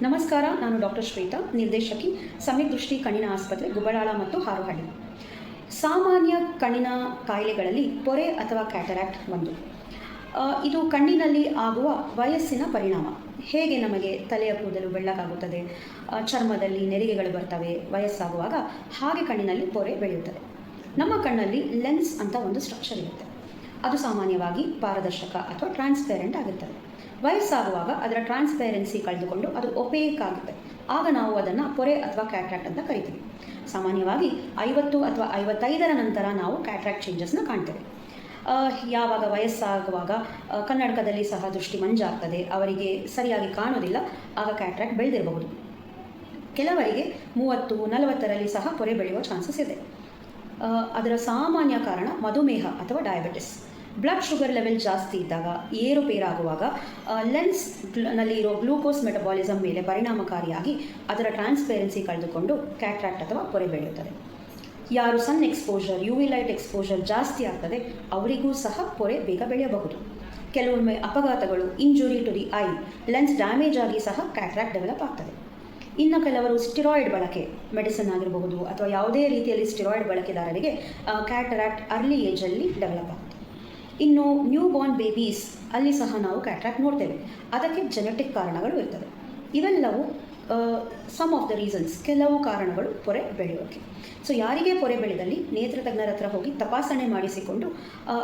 ನಮಸ್ಕಾರ, ನಾನು ಡಾಕ್ಟರ್ ಶ್ವೇತಾ, ನಿರ್ದೇಶಕಿ, ಸಮ್ಯಕ್ ದೃಷ್ಟಿ ಕಣ್ಣಿನ ಆಸ್ಪತ್ರೆ, ಗುಬ್ಬಳಾಳ ಮತ್ತು ಹಾರೋಹಳ್ಳಿ. ಸಾಮಾನ್ಯ ಕಣ್ಣಿನ ಕಾಯಿಲೆಗಳಲ್ಲಿ ಪೊರೆ ಅಥವಾ ಕ್ಯಾಟರಾಕ್ಟ್ ಒಂದು. ಇದು ಕಣ್ಣಿನಲ್ಲಿ ಆಗುವ ವಯಸ್ಸಿನ ಪರಿಣಾಮ. ಹೇಗೆ ನಮಗೆ ತಲೆಯ ಕೂದಲು ಬೆಳ್ಳಗಾಗುತ್ತದೆ, ಚರ್ಮದಲ್ಲಿ ನೆರಿಗೆಗಳು ಬರ್ತವೆ ವಯಸ್ಸಾಗುವಾಗ, ಹಾಗೆ ಕಣ್ಣಿನಲ್ಲಿ ಪೊರೆ ಬೆಳೆಯುತ್ತದೆ. ನಮ್ಮ ಕಣ್ಣಲ್ಲಿ ಲೆನ್ಸ್ ಅಂತ ಒಂದು ಸ್ಟ್ರಕ್ಚರ್ ಇರುತ್ತೆ. ಅದು ಸಾಮಾನ್ಯವಾಗಿ ಪಾರದರ್ಶಕ ಅಥವಾ ಟ್ರಾನ್ಸ್ಪೇರೆಂಟ್ ಆಗಿರ್ತದೆ. ವಯಸ್ಸಾಗುವಾಗ ಅದರ ಟ್ರಾನ್ಸ್ಪೇರೆನ್ಸಿ ಕಳೆದುಕೊಂಡು ಅದು ಒಪೇಕ್ ಆಗುತ್ತೆ. ಆಗ ನಾವು ಅದನ್ನು ಪೊರೆ ಅಥವಾ ಕ್ಯಾಟ್ರಾಕ್ಟ್ ಅಂತ ಕರಿತೀವಿ. ಸಾಮಾನ್ಯವಾಗಿ 50 ಅಥವಾ 55ರ ನಂತರ ನಾವು ಕ್ಯಾಟ್ರಾಕ್ಟ್ ಚೇಂಜಸ್ನ ಕಾಣ್ತೇವೆ. ಯಾವಾಗ ವಯಸ್ಸಾಗುವಾಗ ಕನ್ನಡಕದಲ್ಲಿ ಸಹ ದೃಷ್ಟಿ ಮಂಜಾಗ್ತದೆ, ಅವರಿಗೆ ಸರಿಯಾಗಿ ಕಾಣೋದಿಲ್ಲ, ಆಗ ಕ್ಯಾಟ್ರಾಕ್ಟ್ ಬೆಳೆದಿರಬಹುದು. ಕೆಲವರಿಗೆ 30-40ರಲ್ಲಿ ಸಹ ಪೊರೆ ಬೆಳೆಯುವ ಚಾನ್ಸಸ್ ಇದೆ. ಅದರ ಸಾಮಾನ್ಯ ಕಾರಣ ಮಧುಮೇಹ ಅಥವಾ ಡಯಾಬಿಟಿಸ್. ಬ್ಲಡ್ ಶುಗರ್ ಲೆವೆಲ್ ಜಾಸ್ತಿ ಇದ್ದಾಗ, ಏರುಪೇರಾಗುವಾಗ ಲೆನ್ಸ್ ನಲ್ಲಿ ಇರೋ ಗ್ಲೂಕೋಸ್ ಮೆಟಬಾಲಿಸಮ್ ಮೇಲೆ ಪರಿಣಾಮಕಾರಿಯಾಗಿ ಅದರ ಟ್ರಾನ್ಸ್ಪೇರೆನ್ಸಿ ಕಳೆದುಕೊಂಡು ಕ್ಯಾಟ್ರಾಕ್ಟ್ ಅಥವಾ ಪೊರೆ ಬೆಳೆಯುತ್ತದೆ. ಯಾರು sun exposure, UV light exposure ಜಾಸ್ತಿ ಆಗ್ತದೆ, ಅವರಿಗೂ ಸಹ ಪೊರೆ ಬೇಗ ಬೆಳೆಯಬಹುದು. ಕೆಲವೊಮ್ಮೆ ಅಪಘಾತಗಳು, injury to the eye, lens damage ಆಗಿ ಸಹ ಕ್ಯಾಟ್ರಾಕ್ಟ್ ಡೆವಲಪ್ ಆಗ್ತದೆ. ಇನ್ನು ಕೆಲವರು ಸ್ಟಿರಾಯ್ಡ್ ಬಳಕೆ, ಮೆಡಿಸಿನ್ ಆಗಿರಬಹುದು ಅಥವಾ ಯಾವುದೇ ರೀತಿಯಲ್ಲಿ ಸ್ಟಿರಾಯ್ಡ್ ಬಳಕೆದಾರರಿಗೆ ಕ್ಯಾಟರಾಕ್ಟ್ ಅರ್ಲಿ ಏಜಲ್ಲಿ ಡೆವಲಪ್ ಆಗುತ್ತೆ. ಇನ್ನು ನ್ಯೂ ಬಾರ್ನ್ ಬೇಬೀಸ್ ಅಲ್ಲಿ ಸಹ ನಾವು ಕ್ಯಾಟ್ರಾಕ್ಟ್ ನೋಡ್ತೇವೆ. ಅದಕ್ಕೆ ಜೆನೆಟಿಕ್ ಕಾರಣಗಳು ಇರ್ತದೆ. ಇವೆಲ್ಲವೂ ಸಮ್ ಆಫ್ ದ ರೀಸನ್ಸ್, ಕೆಲವು ಕಾರಣಗಳು ಪೊರೆ ಬೆಳೆಯೋಕ್ಕೆ. ಸೊ ಯಾರಿಗೆ ಪೊರೆ ಬೆಳೆದಲ್ಲಿ ನೇತ್ರ ತಜ್ಞರ ಹತ್ರ ಹೋಗಿ ತಪಾಸಣೆ ಮಾಡಿಸಿಕೊಂಡು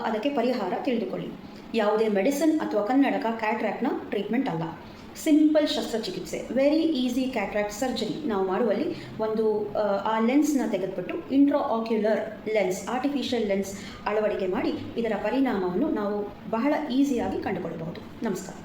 ಅದಕ್ಕೆ ಪರಿಹಾರ ತಿಳಿದುಕೊಳ್ಳಿ. ಯಾವುದೇ ಮೆಡಿಸಿನ್ ಅಥವಾ ಕನ್ನಡಕ ಕ್ಯಾಟ್ರಾಕ್ಟ್ನ ಟ್ರೀಟ್ಮೆಂಟ್ ಅಲ್ಲ. ಸಿಂಪಲ್ ಶಸ್ತ್ರಚಿಕಿತ್ಸೆ, ವೆರಿ ಈಸಿ ಕ್ಯಾಟ್ರಾಕ್ಟ್ ಸರ್ಜರಿ ನಾವು ಮಾಡುವಲ್ಲಿ ಒಂದು ಆ ಲೆನ್ಸ್ನ ತೆಗೆದುಬಿಟ್ಟು intra ocular lens, artificial lens ಅಳವಡಿಕೆ ಮಾಡಿ ಇದರ ಪರಿಣಾಮವನ್ನು ನಾವು ಬಹಳ ಈಸಿಯಾಗಿ ಕಂಡುಕೊಳ್ಳಬಹುದು. ನಮಸ್ಕಾರ.